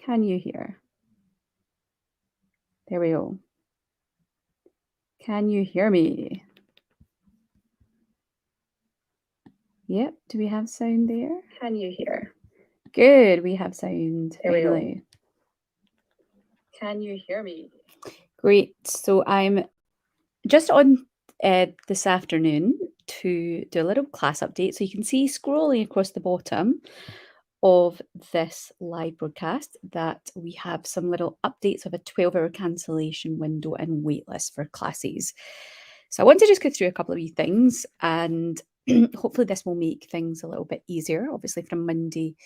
Can you hear? There we go. Can you hear me? Yep. Do we have sound there? Can you hear? Good. We have sound. There we go. Finally. Can you hear me? Great. So I'm just on this afternoon to do a little class update. So you can see scrolling across the bottom of this live broadcast that we have some little updates of a 12-hour cancellation window and waitlist for classes. So I want to just go through a couple of wee things, and hopefully this will make things a little bit easier. Obviously from Monday,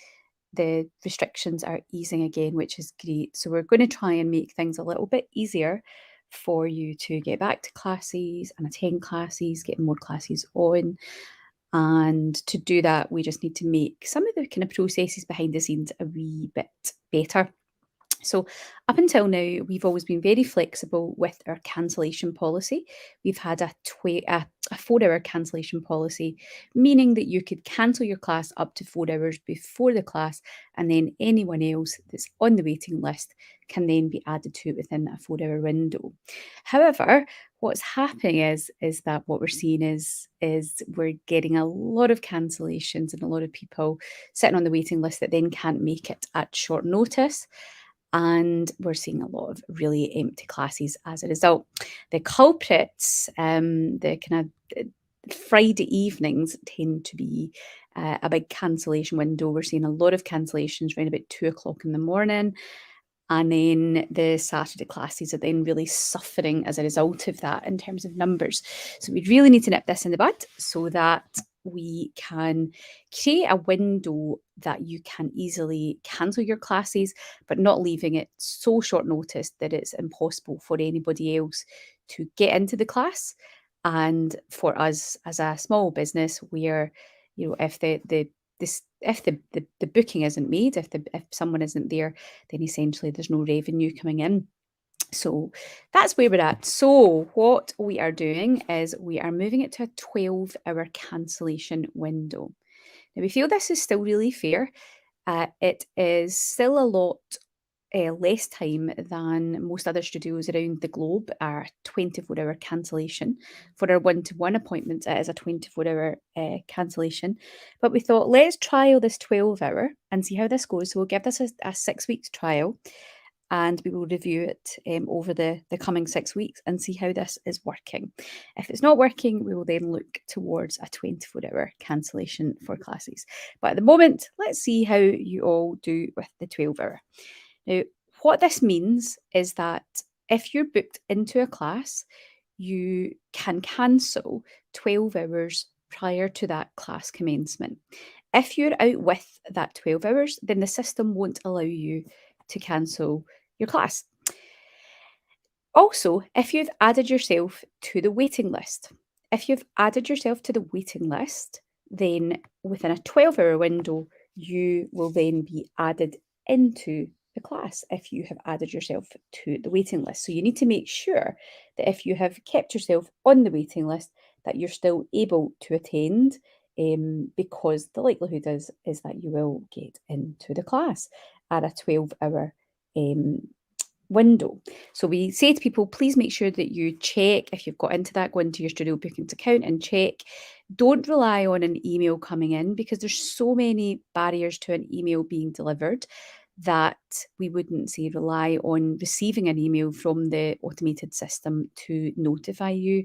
the restrictions are easing again, which is great. So we're going to try and make things a little bit easier for you to get back to classes and attend classes, get more classes on. And to do that, we just need to make some of the kind of processes behind the scenes a wee bit better. So up until now, we've always been very flexible with our cancellation policy. We've had a 4-hour cancellation policy, meaning that you could cancel your class up to 4 hours before the class, and then anyone else that's on the waiting list can then be added to it within that 4-hour window. However, what's happening is that what we're seeing is we're getting a lot of cancellations and a lot of people sitting on the waiting list that then can't make it at short notice. And we're seeing a lot of really empty classes as a result. The culprits, the kind of Friday evenings tend to be a big cancellation window. We're seeing a lot of cancellations around about 2 o'clock in the morning. And then the Saturday classes are then really suffering as a result of that in terms of numbers. So we really need to nip this in the bud so that we can create a window that you can easily cancel your classes, but not leaving it so short notice that it's impossible for anybody else to get into the class. And for us as a small business, where if the booking isn't made, if someone isn't there, then essentially there's no revenue coming in. So that's where we're at. So what we are doing is we are moving it to a 12-hour cancellation window. Now we feel this is still really fair. It is still a lot less time than most other studios around the globe are 24-hour cancellation. For our one-to-one appointments, it is a 24-hour cancellation. But we thought, let's trial this 12-hour and see how this goes. So we'll give this a 6-week trial, and we will review it over the coming 6 weeks and see how this is working. If it's not working, we will then look towards a 24-hour cancellation for classes. But at the moment, let's see how you all do with the 12-hour. Now, what this means is that if you're booked into a class, you can cancel 12 hours prior to that class commencement. If you're out with that 12 hours, then the system won't allow you to cancel your class. Also, if you've added yourself to the waiting list, then within a 12-hour window, you will then be added into the class if you have added yourself to the waiting list. So you need to make sure that if you have kept yourself on the waiting list, that you're still able to attend, because the likelihood is that you will get into the class at a 12-hour window. So we say to people, please make sure that you check if you've got into that, go into your studio bookings account and check. Don't rely on an email coming in, because there's so many barriers to an email being delivered that we wouldn't say rely on receiving an email from the automated system to notify you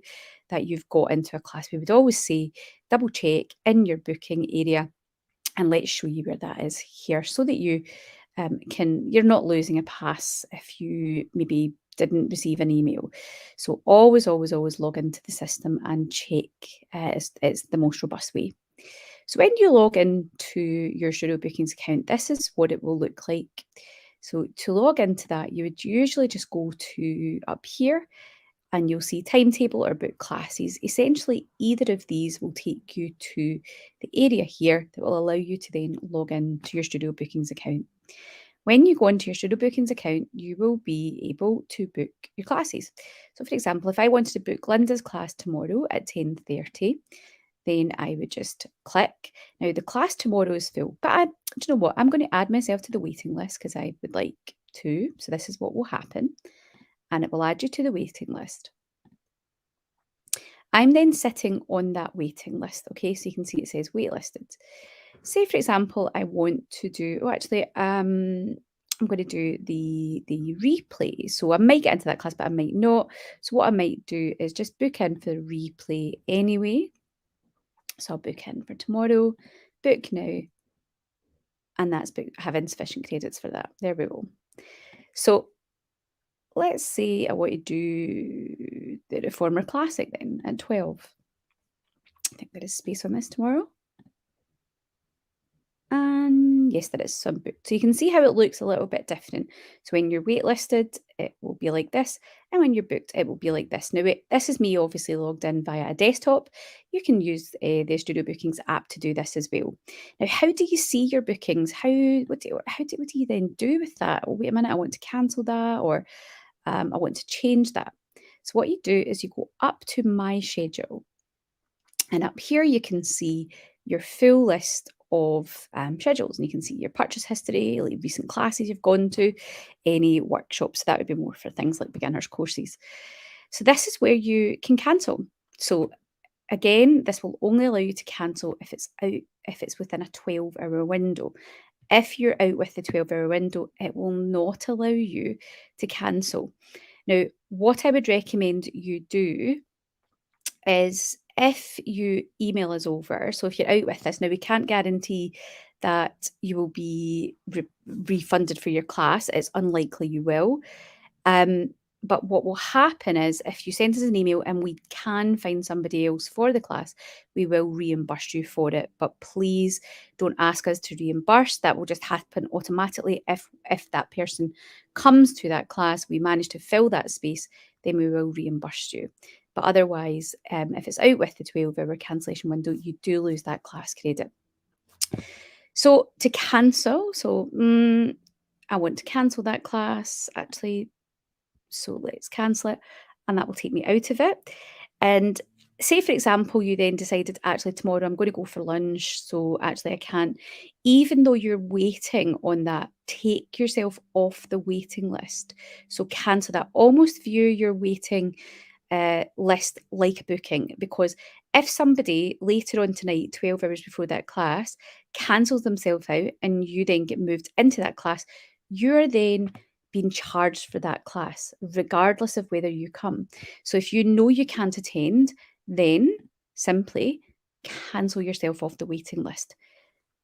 that you've got into a class. We would always say double check in your booking area, and let's show you where that is here, so that you're not losing a pass if you maybe didn't receive an email. So always log into the system and check. It's the most robust way. So when you log into your studio bookings account, this is what it will look like. So to log into that, you would usually just go to up here, and you'll see timetable or book classes. Essentially, either of these will take you to the area here that will allow you to then log in to your studio bookings account. When you go into your studio bookings account, you will be able to book your classes. So for example, if I wanted to book Linda's class tomorrow at 10:30, then I would just click. Now the class tomorrow is full, but do you know what? I'm going to add myself to the waiting list because I would like to. So this is what will happen, and it will add you to the waiting list. I'm then sitting on that waiting list, okay? So you can see it says waitlisted. Say, for example, I want to do, I'm going to do the replay. So I might get into that class, but I might not. So what I might do is just book in for the replay anyway. So I'll book in for tomorrow, book now, and that's have insufficient credits for that. There we go. So let's say I want to do the Reformer Classic then at 12. I think there is space on this tomorrow. And yes, there is some booked. So you can see how it looks a little bit different. So when you're waitlisted, it will be like this. And when you're booked, it will be like this. Now, this is me obviously logged in via a desktop. You can use the Studio Bookings app to do this as well. Now, how do you see your bookings? What do you then do with that? Oh, wait a minute, I want to cancel that, or I want to change that. So what you do is you go up to My Schedule. And up here, you can see your full list of schedules, and you can see your purchase history, like recent classes you've gone to, any workshops. So that would be more for things like beginners courses. So this is where you can cancel. So again, this will only allow you to cancel if it's within a 12-hour window. If you're out with the 12-hour window, it will not allow you to cancel. Now, what I would recommend you do is if you email us over, so if you're out with this, now we can't guarantee that you will be refunded for your class. It's unlikely you will. But what will happen is if you send us an email and we can find somebody else for the class, we will reimburse you for it. But please don't ask us to reimburse. That will just happen automatically. If that person comes to that class, we manage to fill that space, then we will reimburse you. But otherwise, if it's out with the 12-hour cancellation window, you do lose that class credit. So to cancel, I want to cancel that class, actually. So let's cancel it, and that will take me out of it. And say, for example, you then decided, actually, tomorrow I'm going to go for lunch, so actually I can't. Even though you're waiting on that, take yourself off the waiting list. So cancel that. Almost view your waiting list like a booking, because if somebody later on tonight, 12 hours before that class, cancels themselves out and you then get moved into that class, you're then being charged for that class, regardless of whether you come. So if you know you can't attend, then simply cancel yourself off the waiting list.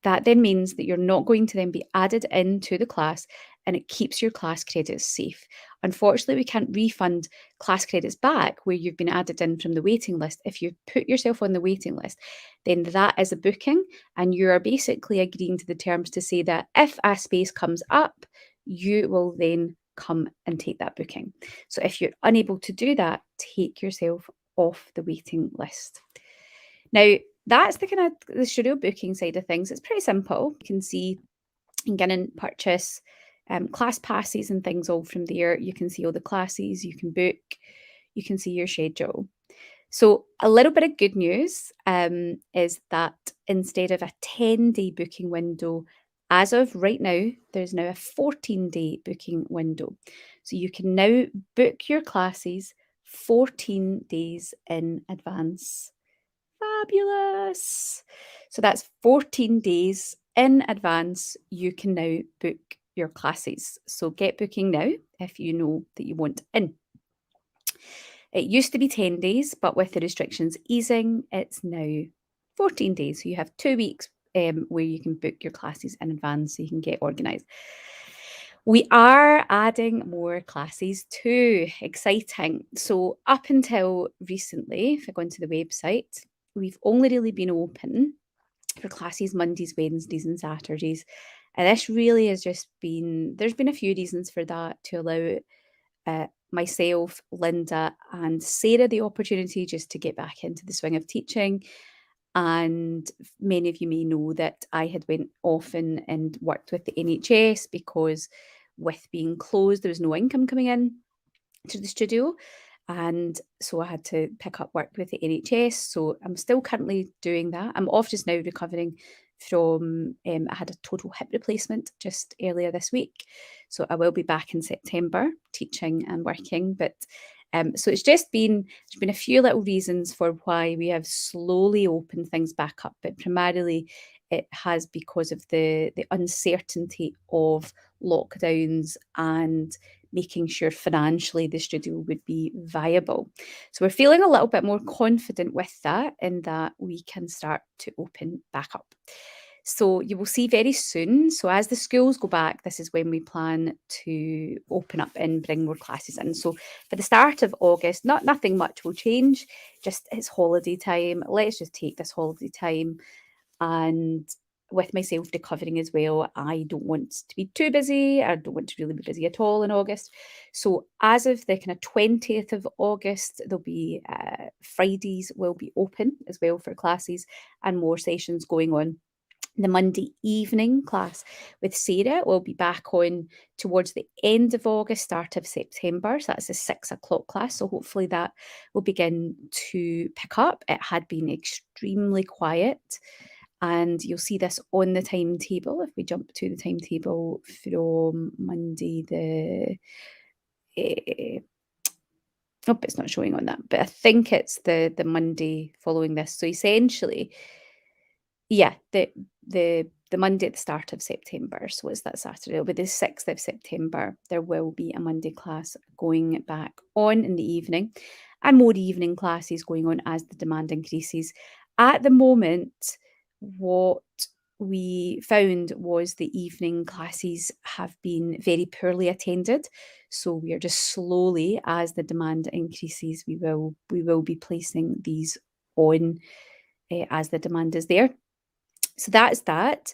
That then means that you're not going to then be added into the class, and it keeps your class credits safe. Unfortunately, we can't refund class credits back where you've been added in from the waiting list. If you put yourself on the waiting list, then that is a booking, and you are basically agreeing to the terms to say that if a space comes up, you will then come and take that booking. So if you're unable to do that, take yourself off the waiting list. Now, that's the kind of the studio booking side of things. It's pretty simple. You can see, you can get and purchase class passes and things all from there. You can see all the classes, you can book, you can see your schedule. So a little bit of good news is that instead of a 10-day booking window, as of right now, there's now a 14-day booking window. So you can now book your classes 14 days in advance. Fabulous. So that's 14 days in advance. You can now book your classes. So get booking now if you know that you want in. It used to be 10 days, but with the restrictions easing, it's now 14 days. So you have 2 weeks where you can book your classes in advance so you can get organised. We are adding more classes too. Exciting. So up until recently, if I go into the website, we've only really been open for classes Mondays, Wednesdays and Saturdays. And this really has just there's been a few reasons for that, to allow myself, Linda and Sarah the opportunity just to get back into the swing of teaching. And many of you may know that I had went off and worked with the NHS, because with being closed, there was no income coming in to the studio. and so I had to pick up work with the NHS. So I'm still currently doing that. I'm off just now recovering from, I had a total hip replacement just earlier this week. So I will be back in September teaching and working. But so there's been a few little reasons for why we have slowly opened things back up, but primarily it has because of the uncertainty of lockdowns and making sure financially the studio would be viable. So we're feeling a little bit more confident with that, in that we can start to open back up. So you will see very soon. So as the schools go back, this is when we plan to open up and bring more classes in. So for the start of August, nothing much will change. Just it's holiday time. Let's just take this holiday time, and with myself recovering as well, I don't want to be too busy. I don't want to really be busy at all in August. So as of the kind of 20th of August, there'll be Fridays will be open as well for classes and more sessions going on. The Monday evening class with Sarah will be back on towards the end of August, start of September. So that's a 6 o'clock class. So hopefully that will begin to pick up. It had been extremely quiet, and you'll see this on the timetable. If we jump to the timetable from Monday, eh, oh, it's not showing on that, but I think it's the Monday following this. So essentially, yeah, the Monday at the start of September, so it's that Saturday, it'll be the 6th of September. There will be a Monday class going back on in the evening, and more evening classes going on as the demand increases. At the moment, what we found was the evening classes have been very poorly attended. So we are just slowly, as the demand increases, we will be placing these on as the demand is there. So that's that.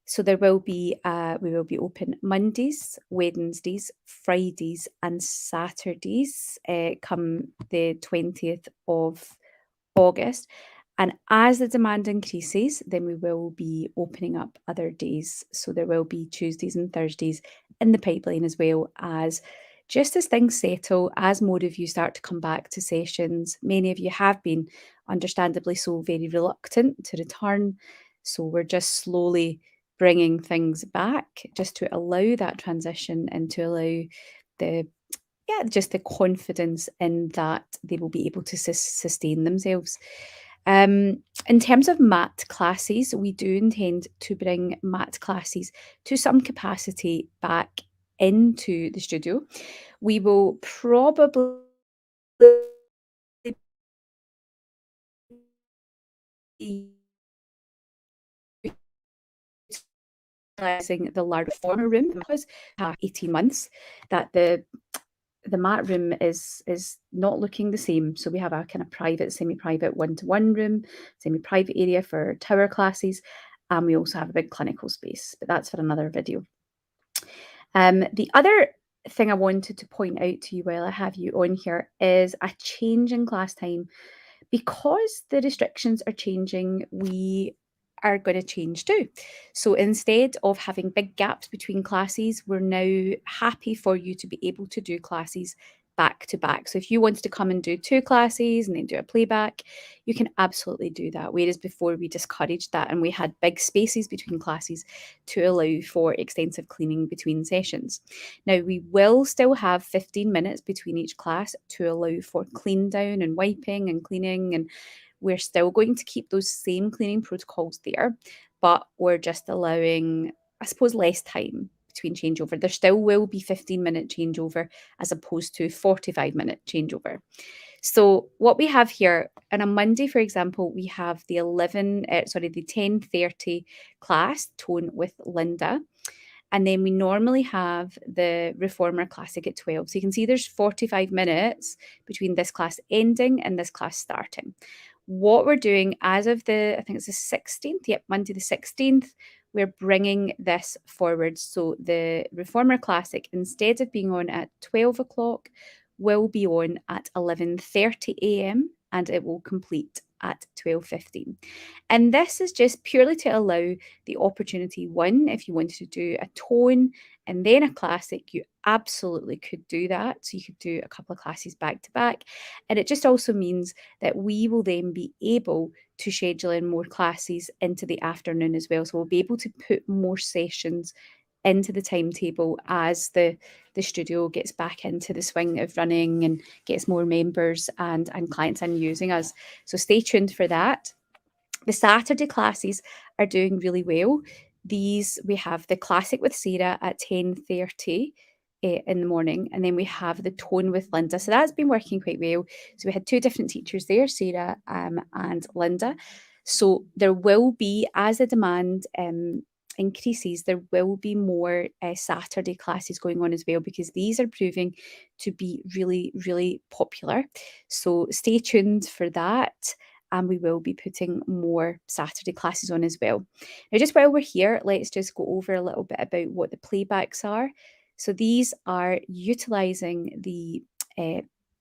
So there will be we will be open Mondays, Wednesdays, Fridays, and Saturdays come the 20th of August. And as the demand increases, then we will be opening up other days. So there will be Tuesdays and Thursdays in the pipeline, as well as just as things settle, as more of you start to come back to sessions. Many of you have been, understandably so, very reluctant to return. So we're just slowly bringing things back just to allow that transition and to allow the just the confidence in that they will be able to sustain themselves. In terms of mat classes, we do intend to bring mat classes to some capacity back into the studio. We will probably be utilising the large former room because 18 months that the mat room is not looking the same. So we have a kind of private, semi-private one-to-one room, semi-private area for tower classes, and we also have a big clinical space, but that's for another video. The other thing I wanted to point out to you while I have you on here is a change in class time. Because the restrictions are changing, we are going to change too. So instead of having big gaps between classes, we're now happy for you to be able to do classes back to back. So if you wanted to come and do 2 classes and then do a playback, you can absolutely do that. Whereas before we discouraged that, and we had big spaces between classes to allow for extensive cleaning between sessions. Now we will still have 15 minutes between each class to allow for clean down and wiping and cleaning, and we're still going to keep those same cleaning protocols there, but we're just allowing, I suppose, less time between changeover. There still will be 15-minute changeover as opposed to 45-minute changeover. So what we have here on a Monday, for example, we have the 10:30 class, Tone with Linda. And then we normally have the Reformer Classic at 12. So you can see there's 45 minutes between this class ending and this class starting. What we're doing as of I think it's the 16th, yep, Monday the 16th, we're bringing this forward. So the Reformer Classic, instead of being on at 12 o'clock, will be on at 11:30 a.m. and it will complete at 12:15. And this is just purely to allow the opportunity, one, if you wanted to do a tone and then a classic, you absolutely could do that. So you could do a couple of classes back to back. And it just also means that we will then be able to schedule in more classes into the afternoon as well. So we'll be able to put more sessions into the timetable as the studio gets back into the swing of running and gets more members and clients in using us. So stay tuned for that. The Saturday classes are doing really well. These, we have the classic with Sarah at 10:30 in the morning, and then we have the tone with Linda. So that's been working quite well. So we had two different teachers there, Sarah and Linda. So there will be, as the demand increases, there will be more Saturday classes going on as well, because these are proving to be really, really popular. So stay tuned for that. And we will be putting more Saturday classes on as well. Now, just while we're here, let's just go over a little bit about what the playbacks are. So these are utilising the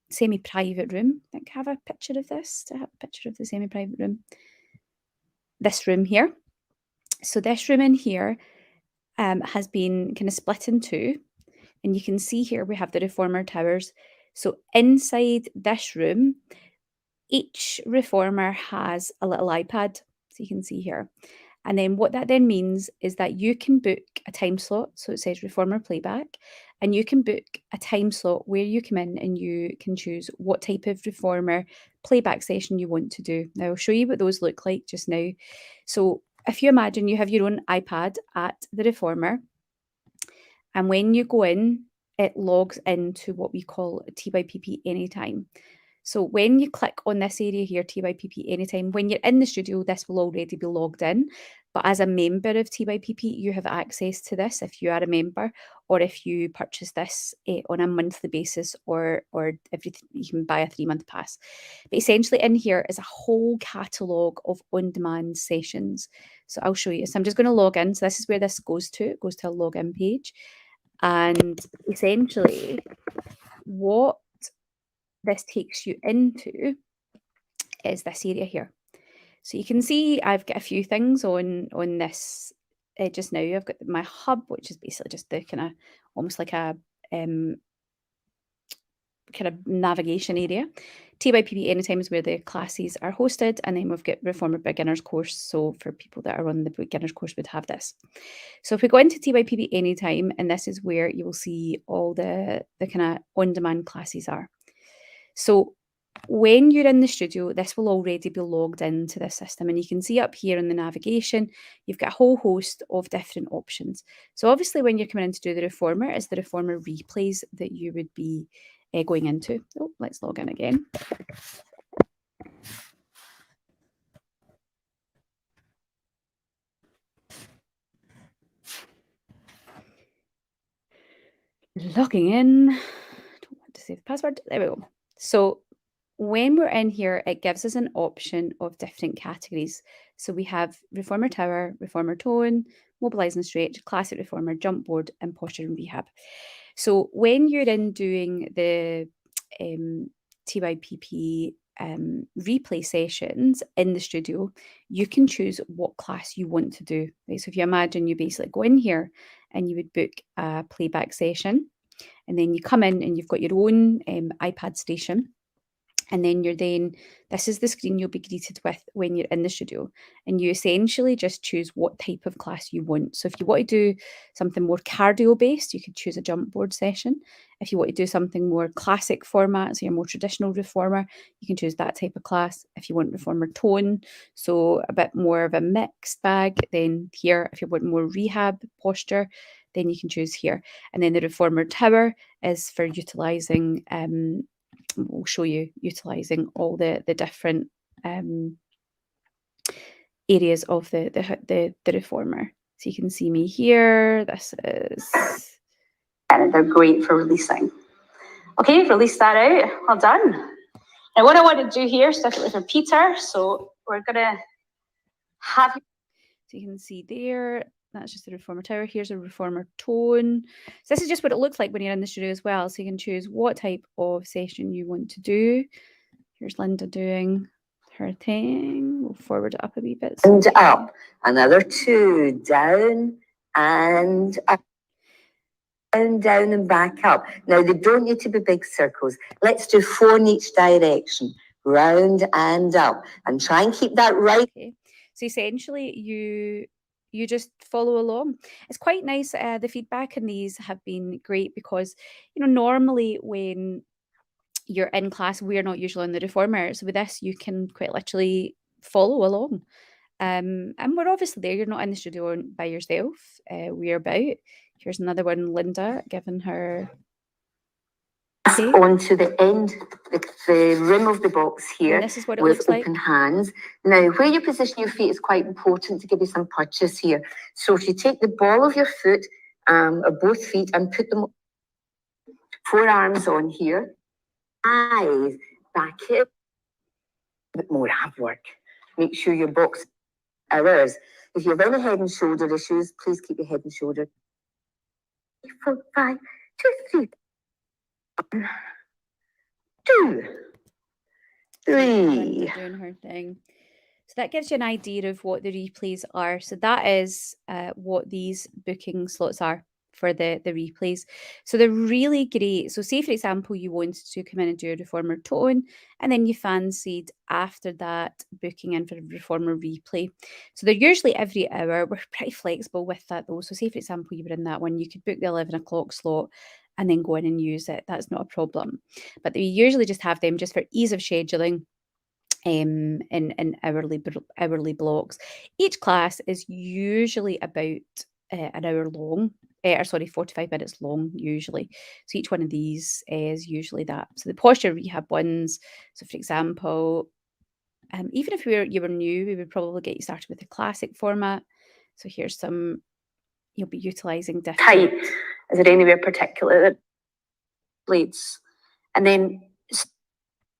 semi-private room. I think I have a picture of this. Do I have a picture of the semi-private room? This room here. So this room in here has been kind of split in two. And you can see here we have the reformer towers. So inside this room, each reformer has a little iPad, so you can see here. And then what that then means is that you can book a time slot. So it says reformer playback, and you can book a time slot where you come in and you can choose what type of reformer playback session you want to do. Now I'll show you what those look like just now. So if you imagine you have your own iPad at the reformer, and when you go in, it logs into what we call TYPP Anytime. So when you click on this area here, TYPP Anytime, when you're in the studio, this will already be logged in. But as a member of TYPP, you have access to this if you are a member, or if you purchase this on a monthly basis, or everything, you can buy a 3-month pass. But essentially in here is a whole catalogue of on-demand sessions. So I'll show you. So I'm just going to log in. So this is where this goes to. It goes to a login page. And essentially what this takes you into is this area here. So you can see I've got a few things on this just now. I've got my hub, which is basically just the kind of almost like a kind of navigation area. TYPP Anytime is where the classes are hosted, and then we've got Reformer Beginners course. So for people that are on the beginners course would have this. So if we go into TYPP Anytime, and this is where you will see all the kind of on-demand classes are. So when you're in the studio, this will already be logged into the system, and you can see up here in the navigation, you've got a whole host of different options. So obviously when you're coming in to do the reformer, it's the reformer replays that you would be going into. Oh, let's log in again. Logging in. Don't want to save the password. There we go. So when we're in here, it gives us an option of different categories. So we have reformer tower, reformer tone, mobilize and stretch, classic reformer, jump board, and posture and rehab. So when you're in doing the TYPP replay sessions in the studio, you can choose what class you want to do. Right? So if you imagine you basically go in here and you would book a playback session, and then you come in and you've got your own iPad station. And then this is the screen you'll be greeted with when you're in the studio. And you essentially just choose what type of class you want. So if you want to do something more cardio based, you could choose a jump board session. If you want to do something more classic format, so your more traditional reformer, you can choose that type of class. If you want reformer tone, so a bit more of a mixed bag, then here. If you want more rehab posture, then you can choose here. And then the reformer tower is for utilising we'll show you utilising all the different areas of the reformer. So you can see me here. This is, and they're great for releasing. Okay, we've released that out. Well done. Now what I want to do here is definitely for Peter. So we're gonna have, so you can see there, that's just the reformer tower. Here's a reformer tone. So this is just what it looks like when you're in the studio as well. So you can choose what type of session you want to do. Here's Linda doing her thing. We'll forward it up a wee bit. And up. Another 2. Down and up. Down and back up. Now, they don't need to be big circles. Let's do 4 in each direction. Round and up. And try and keep that right. Okay. So essentially, you just follow along. It's quite nice. The feedback in these have been great because, normally when you're in class, we're not usually on the reformer. So with this, you can quite literally follow along. And we're obviously there. You're not in the studio by yourself. We're about. Here's another one, Linda, giving her. Onto the end, the rim of the box here. And this is what it with looks like. open hands. Now, where you position your feet is quite important to give you some purchase here. So if you take the ball of your foot, or both feet, and put them 4 arms on here, eyes back it, a bit more ab work. Make sure your box hours. If you have any head and shoulder issues, please keep your head and shoulder. 4, 5, 2, 3. 2, 3. Doing her thing. So that gives you an idea of what the replays are. So that is what these booking slots are for the replays. So they're really great. So say, for example, you wanted to come in and do a reformer tone, and then you fancied after that booking in for a reformer replay. So they're usually every hour. We're pretty flexible with that though. So say, for example, you were in that one, you could book the 11 o'clock slot and then go in and use it. That's not a problem. But we usually just have them just for ease of scheduling in hourly blocks. Each class is usually about an hour long, 45 minutes long usually. So each one of these is usually that. So the posture rehab ones, so for example, even if you were new, we would probably get you started with the classic format. So here's some, you'll be utilising different. Tight. Is it anywhere particular that bleeds? And then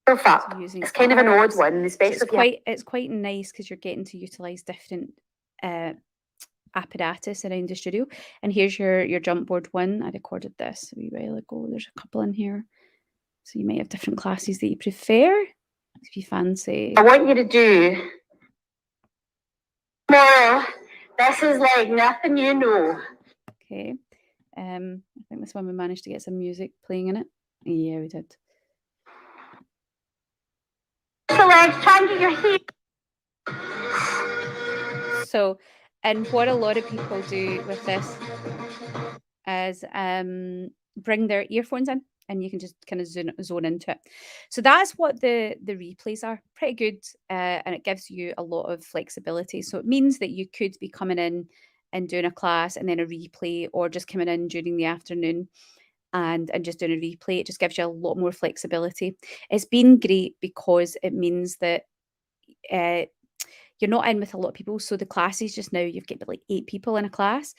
up. So using it's kind of an odd arms. one, especially So it's quite nice because you're getting to utilise different apparatus around the studio. And here's your jump board one. I recorded this a wee while ago. There's a couple in here. So you might have different classes that you prefer if you fancy. I want you to do more. This is like nothing you know. Okay. I think this one we managed to get some music playing in it. Yeah, we did. The legs, try and get your heat. So, and what a lot of people do with this is bring their earphones in and you can just kind of zone into it. So that's what the replays are. Pretty good, and it gives you a lot of flexibility. So it means that you could be coming in and doing a class and then a replay, or just coming in during the afternoon and just doing a replay. It just gives you a lot more flexibility. It's been great because it means that you're not in with a lot of people. So the classes just now, you've got like 8 people in a class.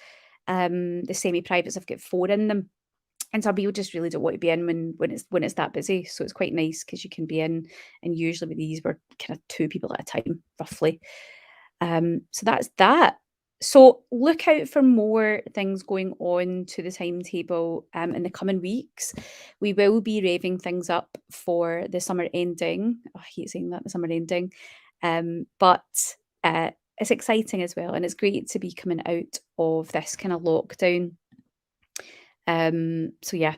The semi-privates have got 4 in them. And some people just really don't want to be in when it's that busy. So it's quite nice because you can be in, and usually with these we're kind of 2 people at a time, roughly. So that's that. So look out for more things going on to the timetable in the coming weeks. We will be revving things up for the summer ending. Oh, I hate saying that, the summer ending. But it's exciting as well, and it's great to be coming out of this kind of lockdown. So yeah,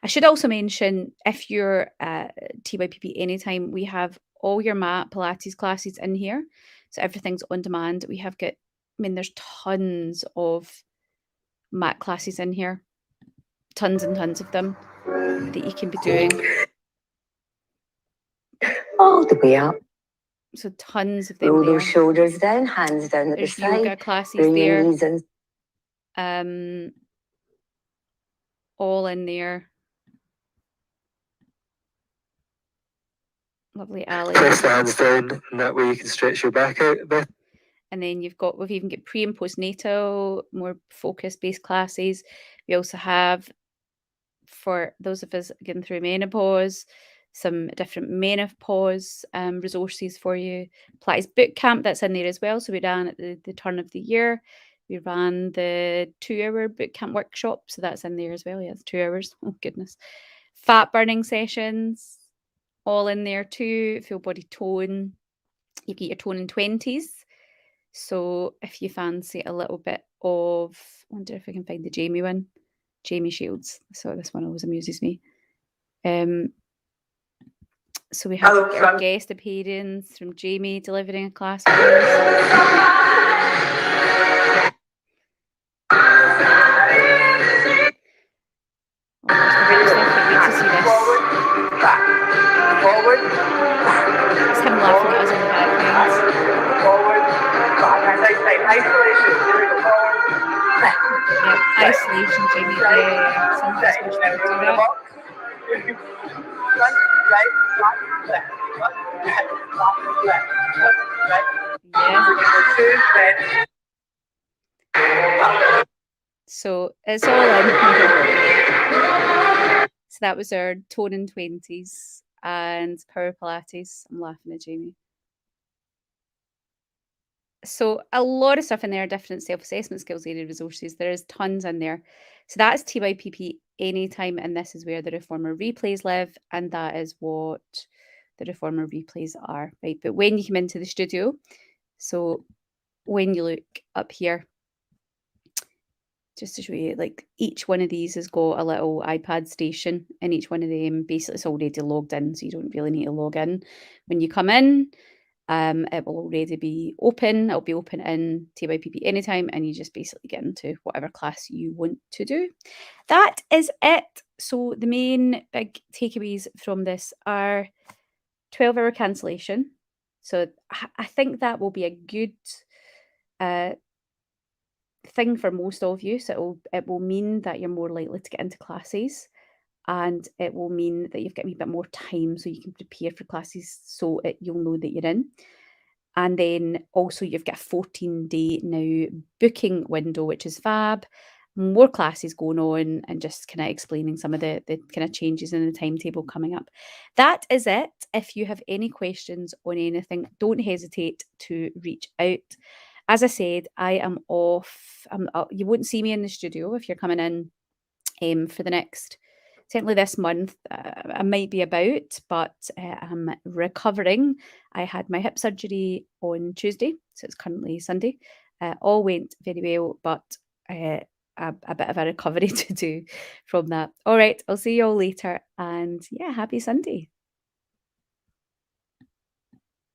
I should also mention, if you're TYPP Anytime, we have all your mat Pilates classes in here. So everything's on demand. We have got, there's tons of mat classes in here, tons and tons of them that you can be doing. All the way up. So tons of them. Roll those shoulders down, hands down at There's the side. yoga classes Bring there. your knees in. All in there. Lovely Ali. Press the hands down, and that way you can stretch your back out a bit. And then we've even got pre and postnatal, more focus-based classes. We also have, for those of us getting through menopause, some different menopause resources for you. Pilates boot camp, that's in there as well. So we ran at the turn of the year. We ran the 2-hour boot camp workshop, so that's in there as well. Yeah, it's 2 hours. Oh goodness. Fat burning sessions. all in there too. Full body tone. You get your tone in 20s. So if you fancy a little bit of, I wonder if I can find the Jamie one. Jamie Shields. So this one always amuses me. So we have our guest appearance from Jamie delivering a class. Oh, there's the video stuff. Can't wait to see this. Forward. It's him laughing at us in the background. Forward. Back. As I say, isolation. Here we go. Forward. Back. Yep, isolation, Jamie. Yeah. Sometimes we should do that. Front, right, back, left. Front, right, back, left. Front, right. Yeah. So it's all in. So that was our tone in 20s and power Pilates. I'm laughing at Jamie. So a lot of stuff in there, different self-assessment skills area resources. There is tons in there. So that's TYPP Anytime, and this is where the Reformer replays live, and that is what the Reformer replays are, right? But when you come into the studio, so when you look up here, just to show you, like each one of these has got a little iPad station, and each one of them basically is already logged in, so you don't really need to log in. When you come in, it will already be open. It'll be open in TYPP Anytime, and you just basically get into whatever class you want to do. That is it. So the main big takeaways from this are 12-hour cancellation. So I think that will be a good thing for most of you. So it will mean that you're more likely to get into classes, and it will mean that you've got a wee bit more time so you can prepare for classes, so you'll know that you're in. And then also you've got a 14-day now booking window, which is fab. More classes going on, and just kind of explaining some of the kind of changes in the timetable coming up. That is it. If you have any questions on anything, don't hesitate to reach out. As I said, I am off. You won't see me in the studio if you're coming in for the next, certainly this month. I might be about, but I'm recovering. I had my hip surgery on Tuesday, so it's currently Sunday. All went very well, but a bit of a recovery to do from that. All right, I'll see you all later, and yeah, happy Sunday.